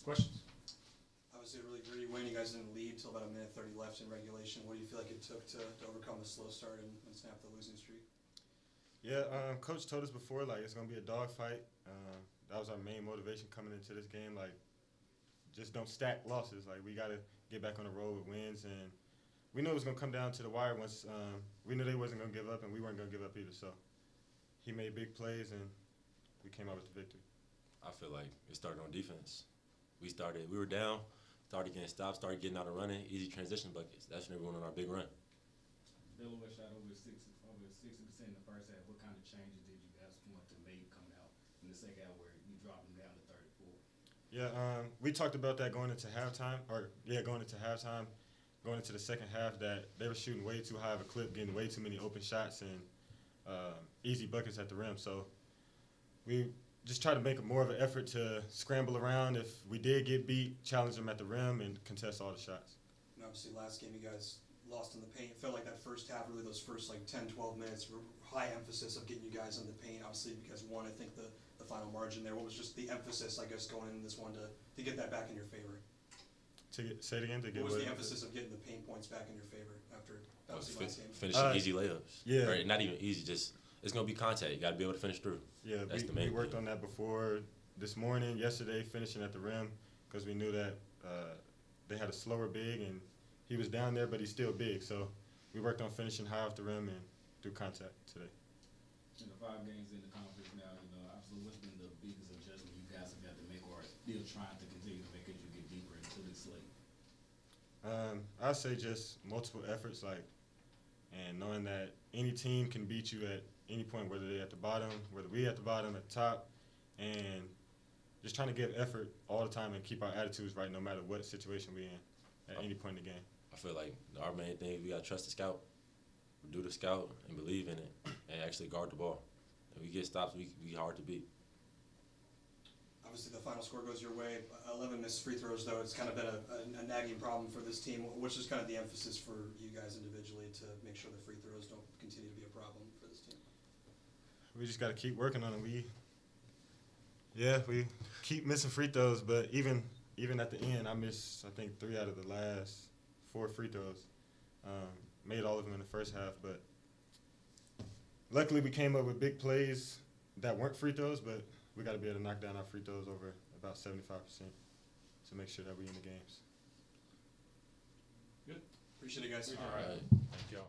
Questions? Obviously, a really gritty win. You guys didn't lead till about a minute 30 left in regulation. What do you feel like it took to overcome the slow start and snap the losing streak? Yeah, coach told us before like it's gonna be a dogfight. That was our main motivation coming into this game. Like, just don't stack losses. Like, we gotta get back on the road with wins, and we knew it was gonna come down to the wire. Once we knew they wasn't gonna give up, and we weren't gonna give up either. So he made big plays, and we came out with the victory. I feel like it started on defense. We were down, started getting stops, started getting out and running, easy transition buckets. That's when we went on our big run. Delaware shot over 60% in the first half. What kind of changes did you guys want to make coming out in the second half where you dropped them down to 34? Yeah, we talked about that going into halftime, going into the second half, that they were shooting way too high of a clip, getting way too many open shots and easy buckets at the rim. So we just try to make more of an effort to scramble around. If we did get beat, challenge them at the rim and contest all the shots. And obviously, last game you guys lost in the paint. It felt like that first half, really those first like 10, 12 minutes, were high emphasis of getting you guys in the paint. Obviously, because won, I think the final margin there. What was just the emphasis, I guess, going in this one to get that back in your favor? Say it again. What was the emphasis of getting the paint points back in your favor after obviously last game? Finishing easy layups. Yeah. Right? Not even easy, just it's going to be contact. You got to be able to finish through. Yeah, That's the we main worked thing. on that before this morning, yesterday, finishing at the rim, because we knew that they had a slower big, and he was down there, but he's still big. So we worked on finishing high off the rim and through contact today. In the 5 games in the conference now, obviously what's been the biggest adjustment you guys have got to make, or still trying to continue to make as you get deeper into the slate? I'd say just multiple efforts, and knowing that any team can beat you at any point, whether they're at the bottom, whether we at the bottom, at the top, and just trying to give effort all the time and keep our attitudes right no matter what situation we're in at any point in the game. I feel like our main thing, we got to trust the scout, do the scout, and believe in it, and actually guard the ball. If we get stops, we hard to beat. Obviously, the final score goes your way. 11 missed free throws, though. It's kind of been a nagging problem for this team. What's just kind of the emphasis for you guys individually to make sure the free throws don't continue to be a problem for this team? We just got to keep working on it. We keep missing free throws, but even at the end, I missed, I think, 3 out of the last 4 free throws. Made all of them in the first half, but luckily we came up with big plays that weren't free throws, but we got to be able to knock down our free throws over about 75% to make sure that we in the games. Good. Appreciate it, guys. All right. Thank y'all.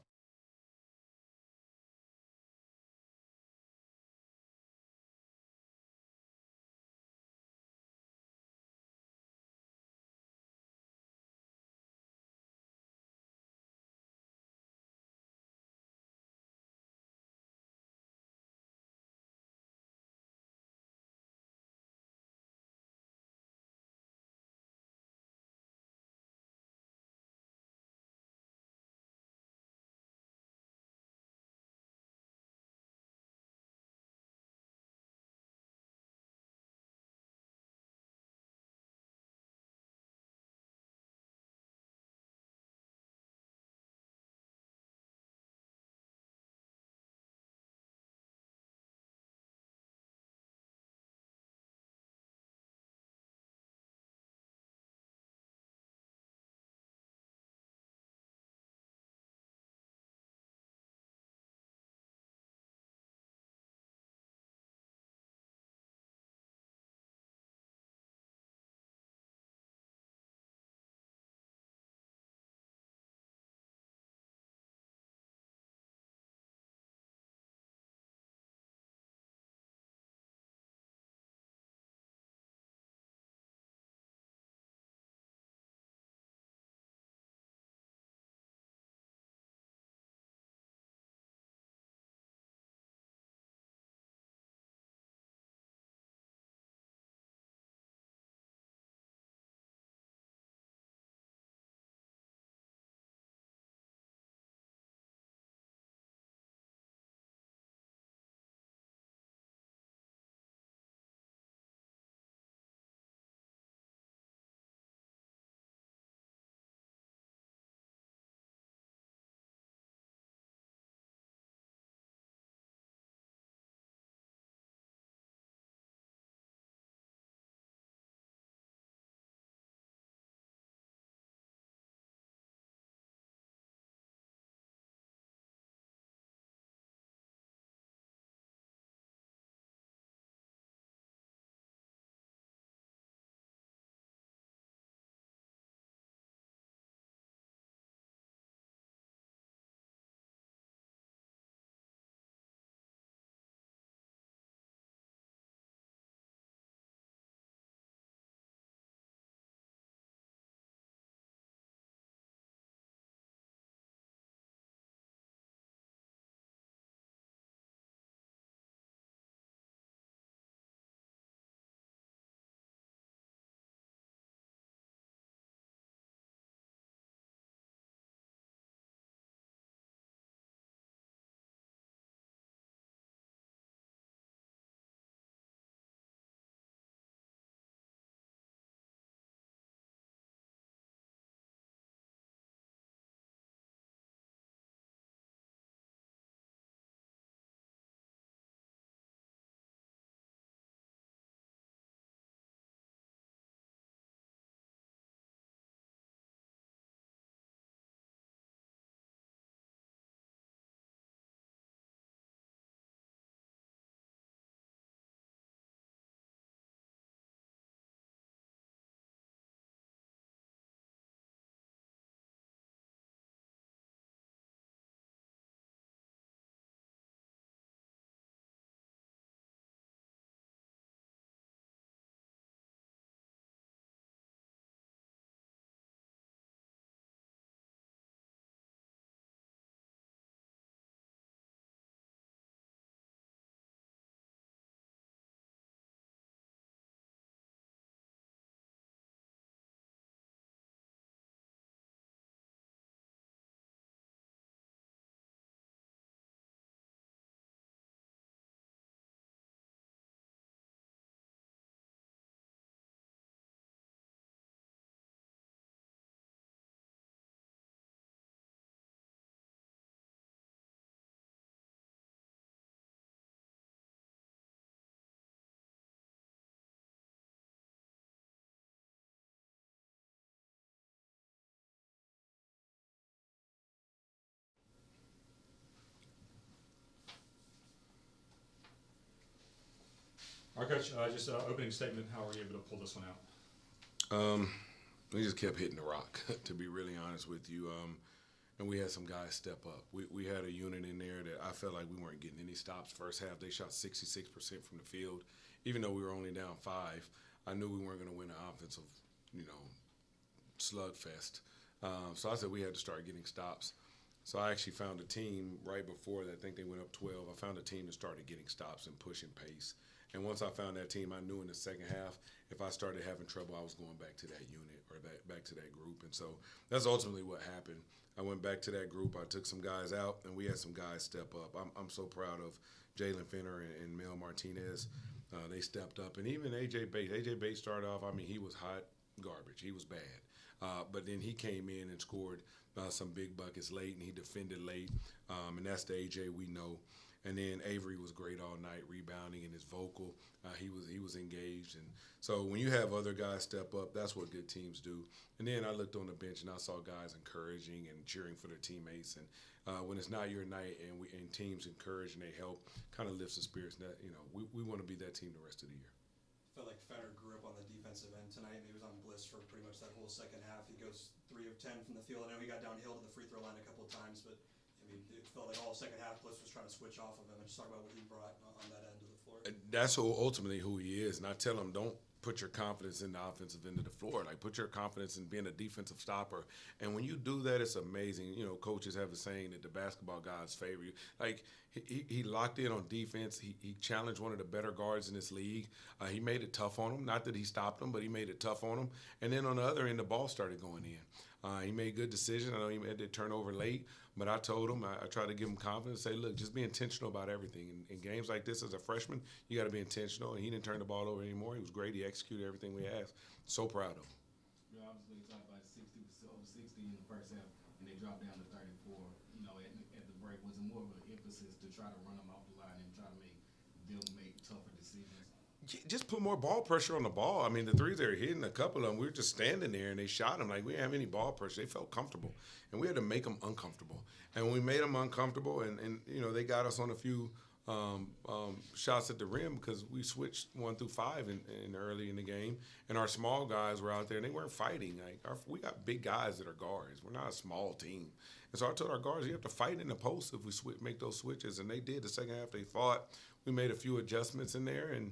All right, Coach, just opening statement, how were you able to pull this one out? We just kept hitting the rock, to be really honest with you. And we had some guys step up. We had a unit in there that I felt like we weren't getting any stops. First half, they shot 66% from the field. Even though we were only down 5, I knew we weren't going to win an offensive, slugfest. So I said we had to start getting stops. So I actually found a team right before that. I think they went up 12. I found a team that started getting stops and pushing pace. And once I found that team, I knew in the second half, if I started having trouble, I was going back to that unit or back to that group. And so that's ultimately what happened. I went back to that group. I took some guys out, and we had some guys step up. I'm so proud of Jalen Fenner and Mel Martinez. They stepped up. And even A.J. Bates. A.J. Bates started off, he was hot garbage. He was bad. But then he came in and scored some big buckets late, and he defended late. And that's the A.J. we know. And then Avery was great all night, rebounding and his vocal. He was engaged. And so when you have other guys step up, that's what good teams do. And then I looked on the bench and I saw guys encouraging and cheering for their teammates. And when it's not your night and teams encourage and they help, kind of lifts the spirits. That we want to be that team the rest of the year. Felt like Fenner grew up on the defensive end tonight. He was on bliss for pretty much that whole second half. He goes 3 of 10 from the field. I know he got downhill to the free throw line a couple of times, but it felt like all second half Bliss was trying to switch off of him and just talk about what he brought on that end of the floor. That's ultimately who he is. And I tell him, don't put your confidence in the offensive end of the floor. Like, put your confidence in being a defensive stopper. And when you do that, it's amazing. Coaches have a saying that the basketball gods favor you. Like, he locked in on defense. He challenged one of the better guards in this league. He made it tough on him. Not that he stopped him, but he made it tough on him. And then on the other end, the ball started going in. He made good decisions. I know he had to turn over late, but I told him, I tried to give him confidence, say, look, just be intentional about everything. In games like this as a freshman, you got to be intentional. And he didn't turn the ball over anymore. He was great. He executed everything we asked. So proud of him. Obviously, you talked about 60%, over 60 in the first half, and they dropped down to 34. At the break, was it more of an emphasis to try to run them off the line and try to make them make tougher decisions? Just put more ball pressure on the ball. The threes they were hitting, a couple of them, we were just standing there and they shot them. Like, we didn't have any ball pressure. They felt comfortable. And we had to make them uncomfortable. And when we made them uncomfortable and they got us on a few shots at the rim because we switched 1 through 5 in early in the game. And our small guys were out there and they weren't fighting. We got big guys that are guards. We're not a small team. And so I told our guards, you have to fight in the post if we make those switches. And they did. The second half, they fought. We made a few adjustments in there, and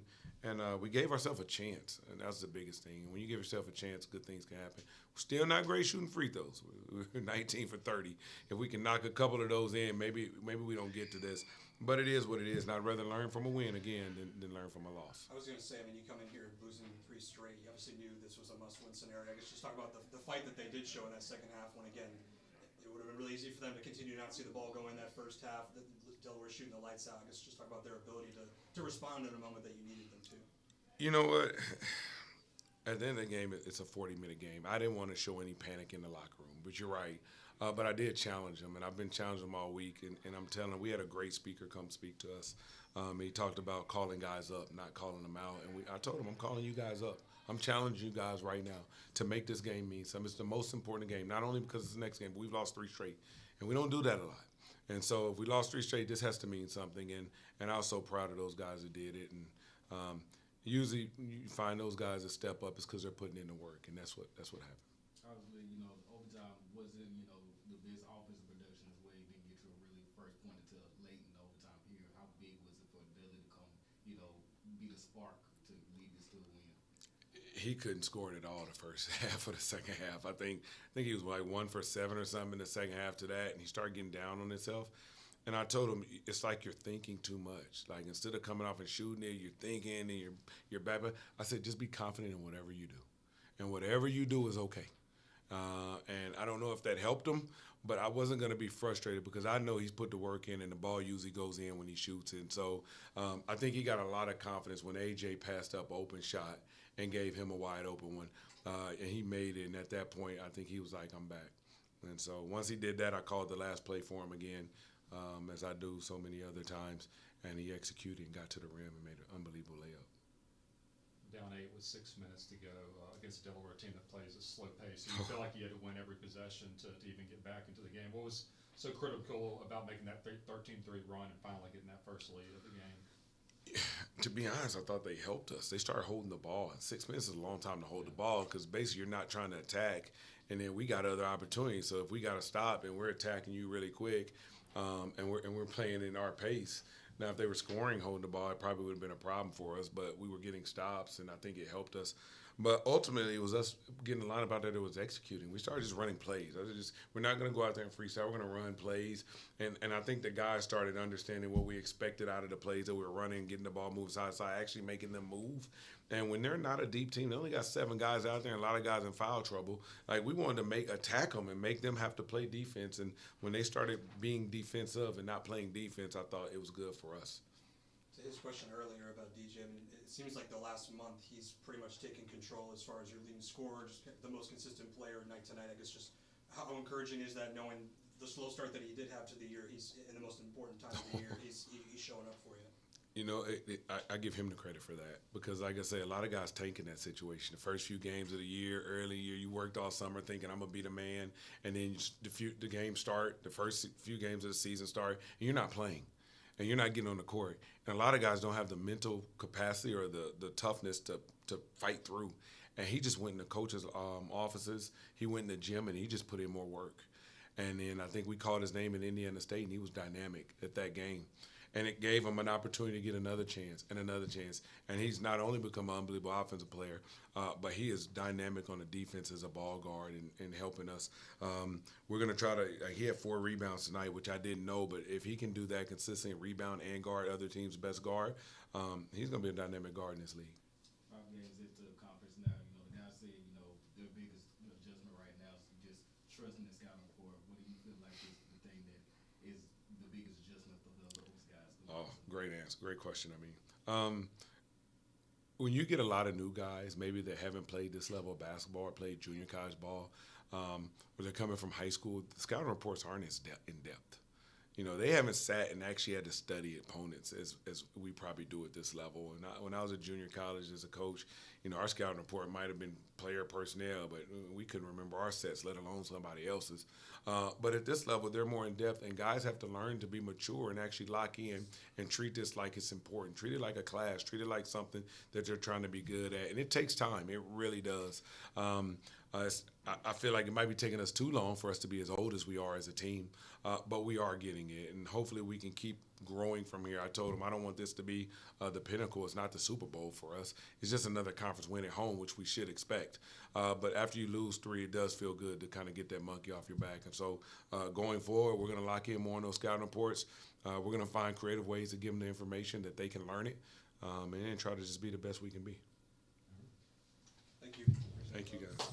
we gave ourselves a chance, and that's the biggest thing. And when you give yourself a chance, good things can happen. We're still not great shooting free throws. We're 19 for 30. If we can knock a couple of those in, maybe we don't get to this. But it is what it is, and I'd rather learn from a win again than learn from a loss. I was going to say, you come in here losing 3 straight. You obviously knew this was a must-win scenario. I guess just talk about the fight that they did show in that second half when, again, it would have been really easy for them to continue to not see the ball go in that first half. Delaware shooting the lights out. I guess just talk about their ability to respond in a moment that you needed them to. You know what? At the end of the game, it's a 40-minute game. I didn't want to show any panic in the locker room, but you're right. But I did challenge them, and I've been challenging them all week. And I'm telling them, we had a great speaker come speak to us. He talked about calling guys up, not calling them out. And I told him, I'm calling you guys up. I'm challenging you guys right now to make this game mean something. It's the most important game, not only because it's the next game, but we've lost 3 straight. And we don't do that a lot. And so if we lost 3 straight, this has to mean something. And I was so proud of those guys that did it. And usually you find those guys that step up is because they're putting in the work, and that's what happened. Obviously, overtime wasn't, the best offensive production as well. You didn't get your really first point until late in the overtime period. How big was it for Billy to come, be the spark to lead this to a win? He couldn't score it at all the first half of the second half. I think he was like 1 for 7 or something in the second half to that, and he started getting down on himself. And I told him, it's like you're thinking too much. Like, instead of coming off and shooting it, you're thinking and you're back. I said, just be confident in whatever you do. And whatever you do is okay. And I don't know if that helped him, but I wasn't going to be frustrated because I know he's put the work in and the ball usually goes in when he shoots. And so I think he got a lot of confidence when A.J. passed up open shot and gave him a wide open one. And he made it. And at that point, I think he was like, I'm back. And so once he did that, I called the last play for him again. As I do so many other times, and he executed and got to the rim and made an unbelievable layup. Down 8 with 6 minutes to go against a Delaware team that plays a slow pace. So you feel like you had to win every possession to even get back into the game. What was so critical about making that 13-3 run and finally getting that first lead of the game? To be honest, I thought they helped us. They started holding the ball. And 6 minutes is a long time to hold the ball because basically you're not trying to attack, and then we got other opportunities. So if we got to stop and we're attacking you really quick, and we're playing in our pace. Now, if they were scoring, holding the ball, it probably would have been a problem for us. But we were getting stops, and I think it helped us. But ultimately, it was us getting the lineup out there that was executing. We started just running plays. We're not going to go out there and freestyle. We're going to run plays. And I think the guys started understanding what we expected out of the plays that we were running, getting the ball moved side to side, actually making them move. And when they're not a deep team, they only got 7 guys out there and a lot of guys in foul trouble. Like, we wanted to attack them and make them have to play defense. And when they started being defensive and not playing defense, I thought it was good for us. To his question earlier about DJ, I mean, it seems like the last month he's pretty much taken control as far as your leading scorer, just the most consistent player night to night. I guess just how encouraging is that, knowing the slow start that he did have to the year, he's in the most important time of the year, he's showing up for you. You know, I give him the credit for that because, like I say, a lot of guys tank in that situation. The first few games of the year, early year, you worked all summer thinking I'm gonna be the man, and then the games start, the first few games of the season start, and you're not playing, and you're not getting on the court. And a lot of guys don't have the mental capacity or the toughness to fight through. And he just went in the coaches' offices, he went in the gym, and he just put in more work. And then I think we called his name in Indiana State, and he was dynamic at that game. And it gave him an opportunity to get another chance and another chance. And he's not only become an unbelievable offensive player, but he is dynamic on the defense as a ball guard and helping us. We're going to try to he had 4 rebounds tonight, which I didn't know. But if he can do that consistently, rebound and guard other teams' best guard, he's going to be a dynamic guard in this league. 5 games into the conference now, the guys say, their biggest adjustment right now is just trusting the scouting report. What do you feel like is the thing that is the biggest adjustment for the host guys? Oh, great answer. Great question. When you get a lot of new guys, maybe that haven't played this level of basketball or played junior college ball, or they're coming from high school, the scouting reports aren't as in depth. They haven't sat and actually had to study opponents as we probably do at this level. And when I was at junior college as a coach, our scouting report might have been player personnel, but we couldn't remember our sets, let alone somebody else's. But at this level, they're more in depth, and guys have to learn to be mature and actually lock in and treat this like it's important. Treat it like a class. Treat it like something that they're trying to be good at. And it takes time. It really does. I feel like it might be taking us too long for us to be as old as we are as a team, but we are getting it, and hopefully we can keep growing from here. I told him I don't want this to be the pinnacle. It's not the Super Bowl for us. It's just another conference win at home, which we should expect. But after you lose 3, it does feel good to kind of get that monkey off your back. And so going forward, we're going to lock in more on those scouting reports. We're going to find creative ways to give them the information that they can learn it, and then try to just be the best we can be. Thank you. Thank you, guys.